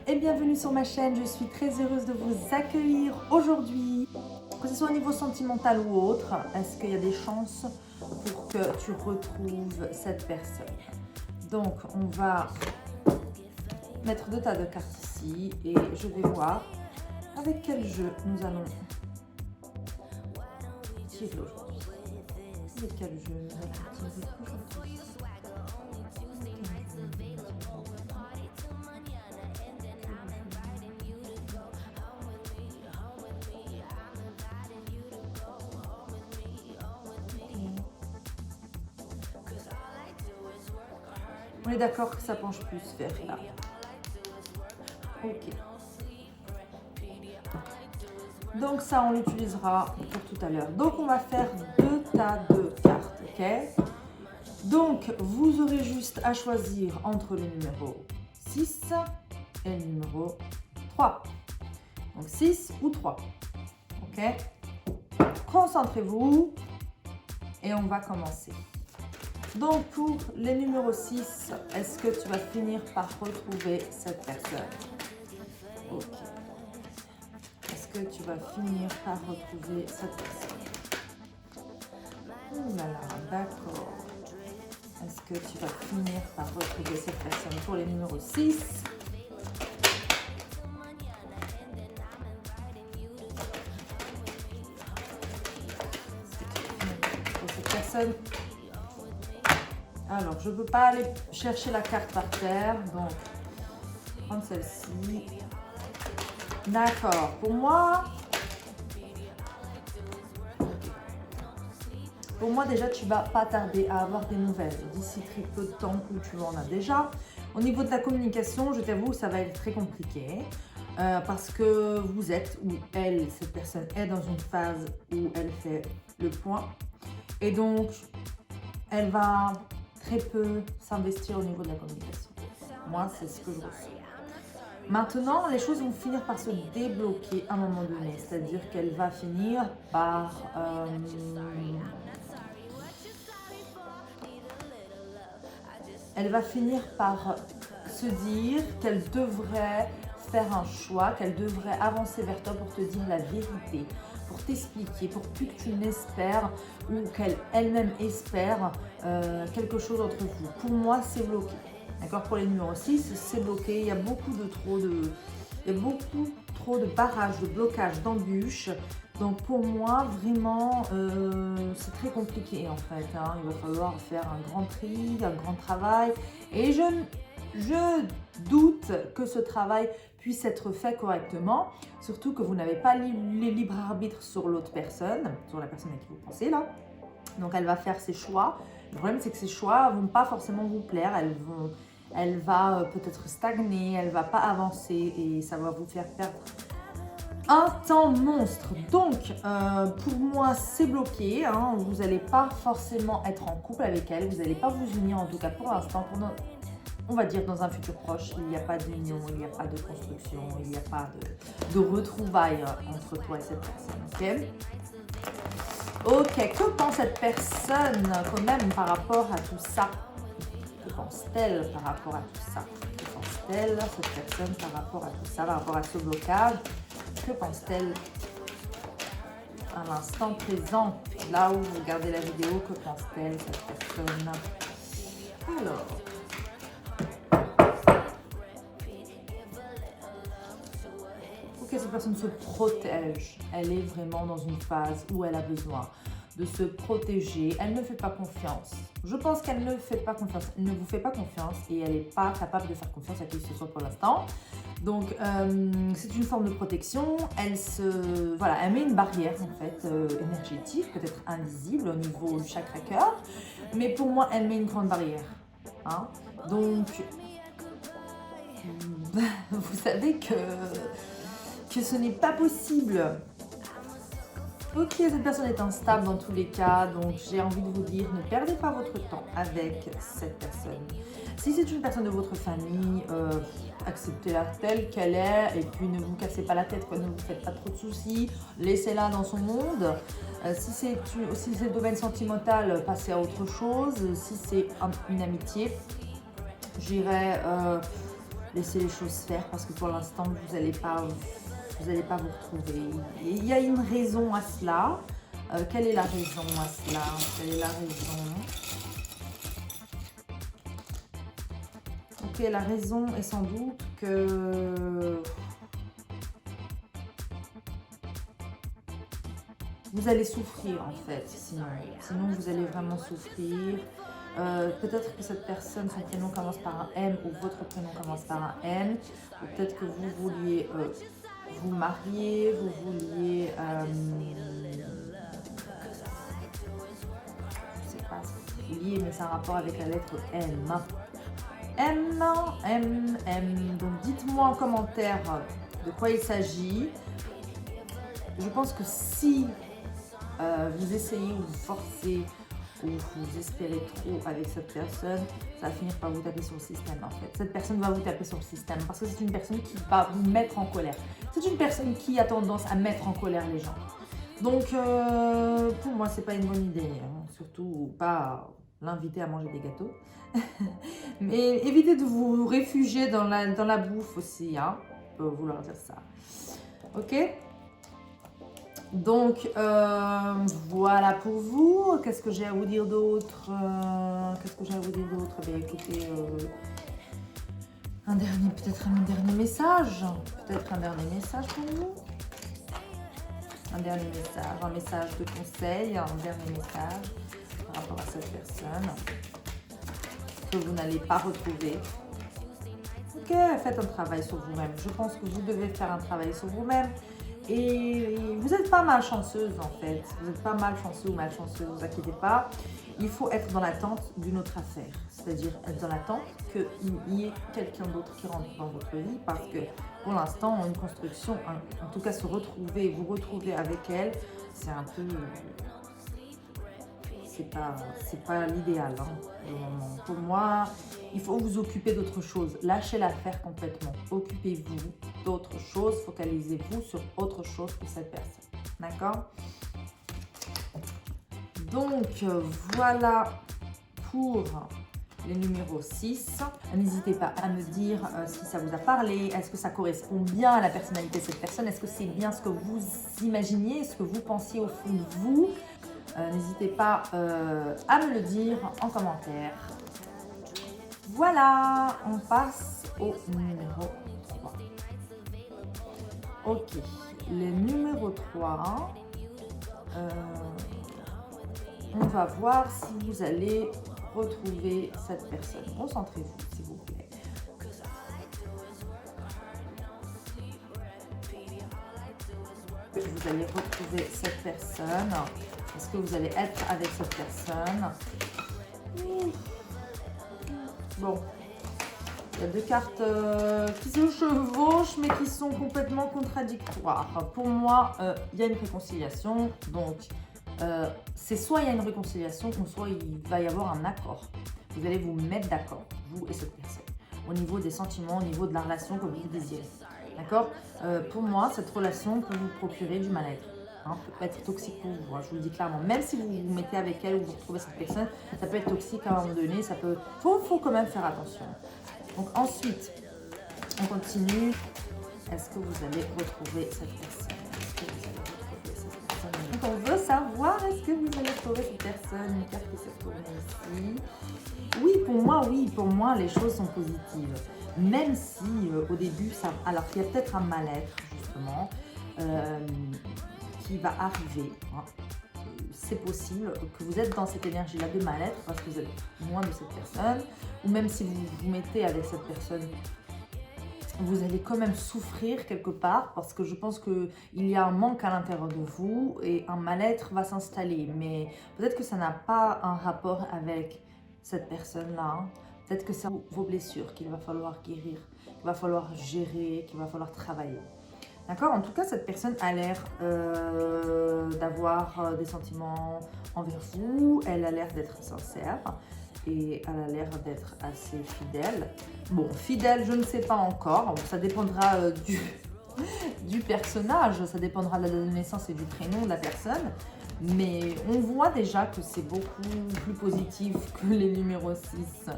et bienvenue sur ma chaîne. Je suis très heureuse de vous accueillir aujourd'hui. Que ce soit au niveau sentimental ou autre, est-ce qu'il y a des chances pour que tu retrouves cette personne? Donc, on va mettre deux tas de cartes ici et je vais voir avec quel jeu nous allons tirer aujourd'hui. Avec quel jeu nous allons tirer aujourd'hui? On est d'accord que ça penche plus vers là. Ok. Donc ça, on l'utilisera pour tout à l'heure. Donc on va faire deux tas de cartes, ok? Donc vous aurez juste à choisir entre le numéro 6 et le numéro 3. Donc 6 ou 3, ok? Concentrez-vous et on va commencer. Donc pour les numéros 6, est-ce que tu vas finir par retrouver cette personne? Ok. Est-ce que tu vas finir par retrouver cette personne? Ouh là là, d'accord. Est-ce que tu vas finir par retrouver cette personne pour les numéros 6? Pour cette personne. Alors, je ne peux pas aller chercher la carte par terre, donc prendre celle-ci. D'accord. Pour moi, déjà, tu ne vas pas tarder à avoir des nouvelles d'ici très peu de temps où tu en as déjà. Au niveau de la communication, je t'avoue, ça va être très compliqué parce que vous êtes, ou elle, cette personne est dans une phase où elle fait le point. Et donc, elle va très peu s'investir au niveau de la communication. Moi, c'est ce que je ressens. Maintenant, les choses vont finir par se débloquer à un moment donné. C'est-à-dire qu'elle va finir par... elle va finir par se dire qu'elle devrait faire un choix, qu'elle devrait avancer vers toi pour te dire la vérité, pour t'expliquer, pour plus que tu n'espères ou qu'elle elle-même espère quelque chose entre vous. Pour moi, c'est bloqué. D'accord? Pour les numéros 6, c'est bloqué. Il y a beaucoup trop de barrages, de blocages, d'embûches. Donc pour moi, vraiment, c'est très compliqué en fait. Hein. Il va falloir faire un grand tri, un grand travail. Et je doute que ce travail puisse être fait correctement. Surtout que vous n'avez pas les libres arbitres sur l'autre personne, sur la personne à qui vous pensez là. Donc elle va faire ses choix. Le problème, c'est que ces choix ne vont pas forcément vous plaire. Elle va peut-être stagner, elle ne va pas avancer et ça va vous faire perdre un temps monstre. Donc, pour moi, c'est bloqué. Hein. Vous n'allez pas forcément être en couple avec elle. Vous n'allez pas vous unir, en tout cas pour l'instant. On va dire dans un futur proche, il n'y a pas d'union, il n'y a pas de construction, il n'y a pas de retrouvailles entre toi et cette personne. Ok, que pense cette personne quand même par rapport à tout ça? Que pense-t-elle par rapport à tout ça? Que pense-t-elle, cette personne, par rapport à tout ça, par rapport à ce blocage? Que pense-t-elle à l'instant présent? Là où vous regardez la vidéo, que pense-t-elle, cette personne? Alors... ok, cette personne se protège. Elle est vraiment dans une phase où elle a besoin de se protéger. Elle ne fait pas confiance. Je pense qu'elle ne fait pas confiance. Elle ne vous fait pas confiance et elle n'est pas capable de faire confiance à qui que ce soit pour l'instant. Donc, c'est une forme de protection. Elle met une barrière en fait énergétique, peut-être invisible au niveau du chakra cœur. Mais pour moi, elle met une grande barrière. Hein. Donc, vous savez que ce n'est pas possible. Ok, cette personne est instable dans tous les cas, donc j'ai envie de vous dire, ne perdez pas votre temps avec cette personne. Si c'est une personne de votre famille, acceptez-la telle qu'elle est et puis ne vous cassez pas la tête, quoi. Ne vous faites pas trop de soucis, laissez-la dans son monde. Si c'est le domaine sentimental, passez à autre chose. Si c'est une amitié, j'irais... laisser les choses faire parce que pour l'instant, vous n'allez pas vous retrouver. Et il y a une raison à cela. Quelle est la raison à cela? Quelle est la raison? Ok, la raison est sans doute que vous allez souffrir en fait, sinon vous allez vraiment souffrir. Peut-être que cette personne, son prénom commence par un M ou votre prénom commence par un N. Peut-être que vous vouliez vous marier, vous vouliez... je sais pas ce que vous vouliez, mais c'est un rapport avec la lettre M. M. Donc dites-moi en commentaire de quoi il s'agit. Je pense que si vous essayez ou vous forcez ou vous espérez trop avec cette personne, ça va finir par vous taper sur le système en fait. Cette personne va vous taper sur le système parce que c'est une personne qui va vous mettre en colère. C'est une personne qui a tendance à mettre en colère les gens. Donc pour moi c'est pas une bonne idée, hein. Surtout pas l'inviter à manger des gâteaux. Mais évitez de vous réfugier dans la bouffe aussi, hein. On peut vouloir dire ça. Ok? Donc, voilà pour vous. Qu'est-ce que j'ai à vous dire d'autre? Ben, écoutez, peut-être un dernier message. Peut-être un dernier message pour vous. Un dernier message, un message de conseil, un dernier message par rapport à cette personne que vous n'allez pas retrouver. Ok, faites un travail sur vous-même. Je pense que vous devez faire un travail sur vous-même. Et vous n'êtes pas malchanceuse en fait, vous n'êtes pas malchanceux ou malchanceuse, ne vous inquiétez pas. Il faut être dans l'attente d'une autre affaire, c'est-à-dire être dans l'attente qu'il y ait quelqu'un d'autre qui rentre dans votre vie parce que pour l'instant, une construction, en tout cas vous retrouver avec elle, c'est un peu... c'est pas l'idéal hein, pour moi. Il faut vous occuper d'autre chose. Lâchez l'affaire complètement. Occupez-vous d'autre chose. Focalisez-vous sur autre chose que cette personne. D'accord? Donc, voilà pour les numéros 6. N'hésitez pas à me dire si ça vous a parlé. Est-ce que ça correspond bien à la personnalité de cette personne? Est-ce que c'est bien ce que vous imaginiez? Ce que vous pensiez au fond de vous? N'hésitez pas à me le dire en commentaire. Voilà, on passe au numéro 3. Ok, le numéro 3, on va voir si vous allez retrouver cette personne. Concentrez-vous, s'il vous plaît. Vous allez retrouver cette personne. Est-ce que vous allez être avec cette personne? Bon, il y a deux cartes qui se chevauchent mais qui sont complètement contradictoires. Pour moi, il y a une réconciliation. Donc, c'est soit il y a une réconciliation ou soit il va y avoir un accord. Vous allez vous mettre d'accord, vous et cette personne, au niveau des sentiments, au niveau de la relation que vous désirez. D'accord? Pour moi, cette relation peut vous procurer du mal-être. Peut être toxique pour vous, hein, je vous le dis clairement. Même si vous vous mettez avec elle ou vous retrouvez cette personne, ça peut être toxique à un moment donné. Ça peut... faut quand même faire attention. Donc ensuite, on continue. Est-ce que vous allez retrouver cette personne? Donc on veut savoir, est-ce que vous allez retrouver cette personne? Une carte qui s'est retournée ici. Oui, pour moi, les choses sont positives. Même si au début, alors il y a peut-être un mal-être, justement. Qui va arriver. Hein. C'est possible que vous êtes dans cette énergie-là de mal-être parce que vous êtes loin de cette personne, ou même si vous vous mettez avec cette personne, vous allez quand même souffrir quelque part parce que je pense qu'il y a un manque à l'intérieur de vous et un mal-être va s'installer. Mais peut-être que ça n'a pas un rapport avec cette personne-là. Hein. Peut-être que c'est vos blessures qu'il va falloir guérir, qu'il va falloir gérer, qu'il va falloir travailler. D'accord? En tout cas, cette personne a l'air d'avoir des sentiments envers vous. Elle a l'air d'être sincère et elle a l'air d'être assez fidèle. Bon, fidèle, je ne sais pas encore. Ça dépendra du personnage. Ça dépendra de la date de naissance et du prénom de la personne. Mais on voit déjà que c'est beaucoup plus positif que les numéros 6.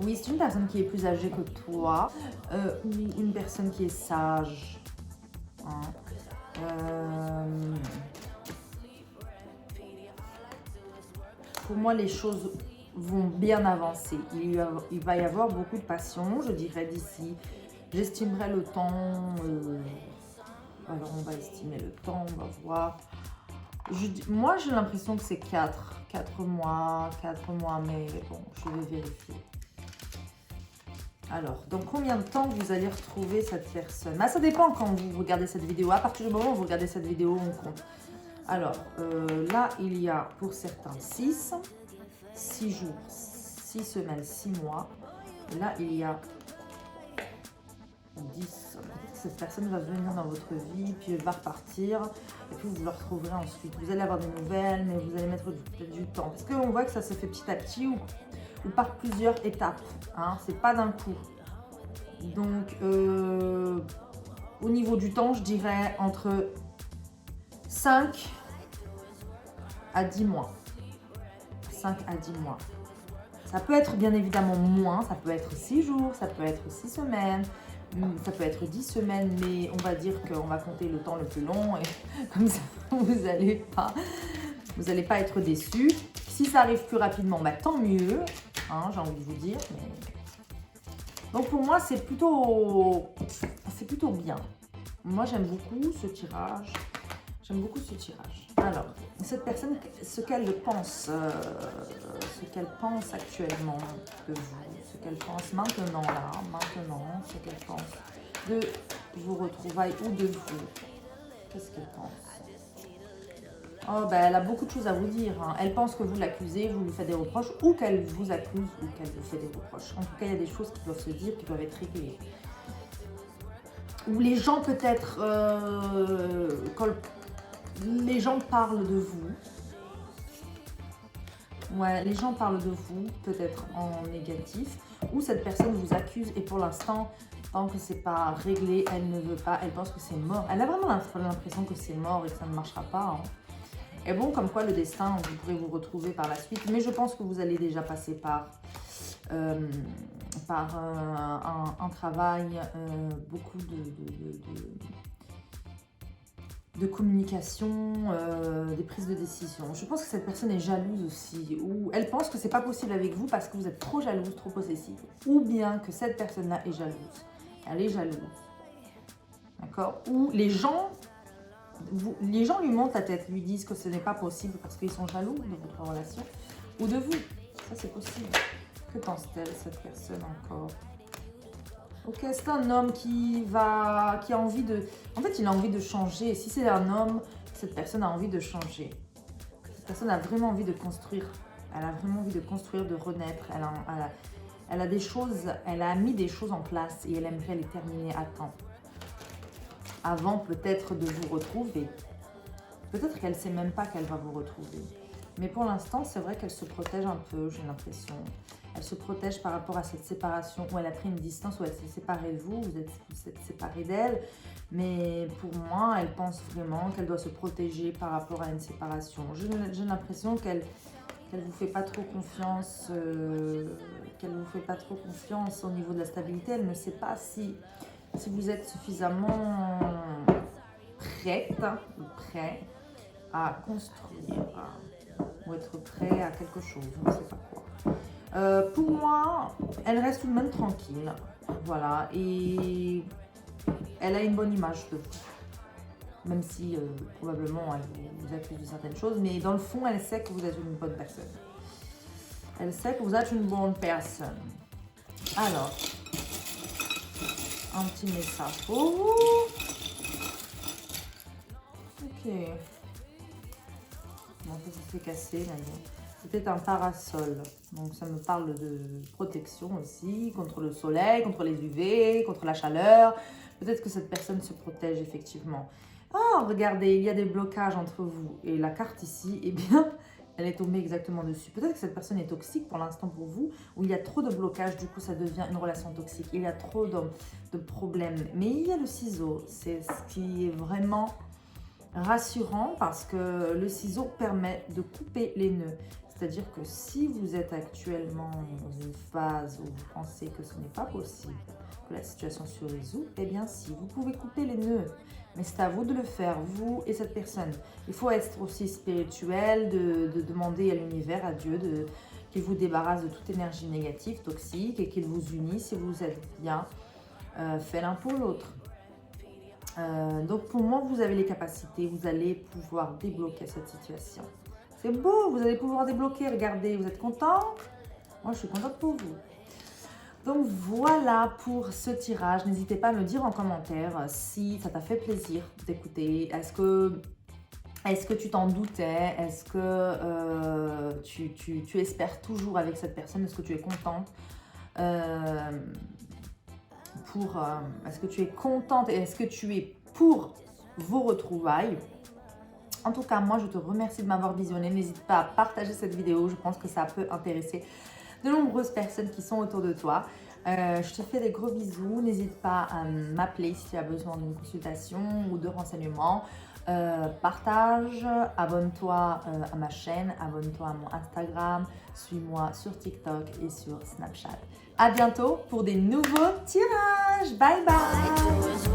Oui, c'est une personne qui est plus âgée que toi ou une personne qui est sage. Hein. Pour moi, les choses vont bien avancer. Il va y avoir beaucoup de passion, je dirais d'ici. J'estimerai le temps. Alors, on va estimer le temps, on va voir. Moi, j'ai l'impression que c'est 4 mois, mais bon, je vais vérifier. Alors, dans combien de temps vous allez retrouver cette personne? Ça dépend quand vous regardez cette vidéo. À partir du moment où vous regardez cette vidéo, on compte. Alors, là, il y a pour certains 6 jours, 6 semaines, 6 mois. Et là, il y a 10. Cette personne va venir dans votre vie, puis elle va repartir, et puis vous la retrouverez ensuite. Vous allez avoir des nouvelles, mais vous allez mettre peut-être du temps. Parce qu'on voit que ça se fait petit à petit ou par plusieurs étapes. Hein, c'est pas d'un coup. Donc, au niveau du temps, je dirais entre 5 à 10 mois. 5 à 10 mois. Ça peut être bien évidemment moins, ça peut être 6 jours, ça peut être 6 semaines, ça peut être 10 semaines, mais on va dire qu'on va compter le temps le plus long et comme ça, vous n'allez pas être déçus. Si ça arrive plus rapidement, bah, tant mieux, hein, j'ai envie de vous dire. Mais... Donc pour moi, c'est plutôt bien. Moi, j'aime beaucoup ce tirage. Alors, cette personne, ce qu'elle pense actuellement de vous, ce qu'elle pense maintenant, ce qu'elle pense de vos retrouvailles ou de vous, qu'est-ce qu'elle pense? Oh, ben, elle a beaucoup de choses à vous dire. Hein. Elle pense que vous l'accusez, vous lui faites des reproches, ou qu'elle vous accuse, ou qu'elle vous fait des reproches. En tout cas, il y a des choses qui doivent se dire, qui doivent être réglées. Ou les gens peut-être, quand les gens parlent de vous. Ouais, les gens parlent de vous, peut-être en négatif, ou cette personne vous accuse et pour l'instant, tant que c'est pas réglé, elle ne veut pas, elle pense que c'est mort. Elle a vraiment l'impression que c'est mort et que ça ne marchera pas. Hein. Et bon, comme quoi le destin, vous pourrez vous retrouver par la suite, mais je pense que vous allez déjà passer par un travail, beaucoup de communication, des prises de décision. Je pense que cette personne est jalouse aussi, ou elle pense que c'est pas possible avec vous parce que vous êtes trop jalouse, trop possessive, ou bien que cette personne-là est jalouse. Elle est jalouse, d'accord? Ou les gens lui montent la tête, lui disent que ce n'est pas possible parce qu'ils sont jaloux de votre relation ou de vous. Ça, c'est possible. Que pense-t-elle, cette personne encore? Ok, c'est un homme qui a envie de... En fait, il a envie de changer. Si c'est un homme, cette personne a envie de changer. Cette personne a vraiment envie de construire. Elle a vraiment envie de construire, de renaître. Elle a des choses, elle a mis des choses en place et elle aimerait les terminer à temps. Avant peut-être de vous retrouver. Peut-être qu'elle ne sait même pas qu'elle va vous retrouver. Mais pour l'instant, c'est vrai qu'elle se protège un peu, j'ai l'impression. Elle se protège par rapport à cette séparation où elle a pris une distance, où elle s'est séparée de vous, vous êtes séparé d'elle. Mais pour moi, elle pense vraiment qu'elle doit se protéger par rapport à une séparation. J'ai l'impression qu'elle vous fait pas trop confiance, au niveau de la stabilité. Elle ne sait pas si vous êtes suffisamment prête ou prêt à construire ou être prêt à quelque chose, je ne sais pas quoi. Pour moi, elle reste tout de même tranquille, voilà, et elle a une bonne image de vous, même si probablement elle vous accuse de certaines choses, mais dans le fond, elle sait que vous êtes une bonne personne. Elle sait que vous êtes une bonne personne. Alors, un petit message pour vous. Ok. Bon, ça s'est cassé maintenant. C'était un parasol. Donc ça me parle de protection aussi, contre le soleil, contre les UV, contre la chaleur. Peut-être que cette personne se protège effectivement. Ah, regardez, il y a des blocages entre vous. Et la carte ici, eh bien, elle est tombée exactement dessus. Peut-être que cette personne est toxique pour l'instant pour vous, ou il y a trop de blocages, du coup ça devient une relation toxique. Il y a trop de problèmes. Mais il y a le ciseau, c'est ce qui est vraiment rassurant parce que le ciseau permet de couper les nœuds. C'est-à-dire que si vous êtes actuellement dans une phase où vous pensez que ce n'est pas possible, que la situation se résout, eh bien si, vous pouvez couper les nœuds. Mais c'est à vous de le faire, vous et cette personne. Il faut être aussi spirituel, de demander à l'univers, à Dieu, qu'il vous débarrasse de toute énergie négative, toxique, et qu'il vous unisse si vous êtes bien fait l'un pour l'autre. Donc pour moi, vous avez les capacités, vous allez pouvoir débloquer cette situation. C'est beau, vous allez pouvoir débloquer, regardez, vous êtes content? Moi, je suis contente pour vous. Donc voilà pour ce tirage. N'hésitez pas à me dire en commentaire si ça t'a fait plaisir d'écouter. Est-ce que tu t'en doutais? Est-ce que tu espères toujours avec cette personne? Est-ce que tu es contente? Est-ce que tu es contente et est-ce que tu es pour vos retrouvailles? En tout cas, moi, je te remercie de m'avoir visionné. N'hésite pas à partager cette vidéo. Je pense que ça peut intéresser de nombreuses personnes qui sont autour de toi. Je te fais des gros bisous. N'hésite pas à m'appeler si tu as besoin d'une consultation ou de renseignements. Partage, abonne-toi à ma chaîne, abonne-toi à mon Instagram, suis-moi sur TikTok et sur Snapchat. À bientôt pour des nouveaux tirages. Bye bye!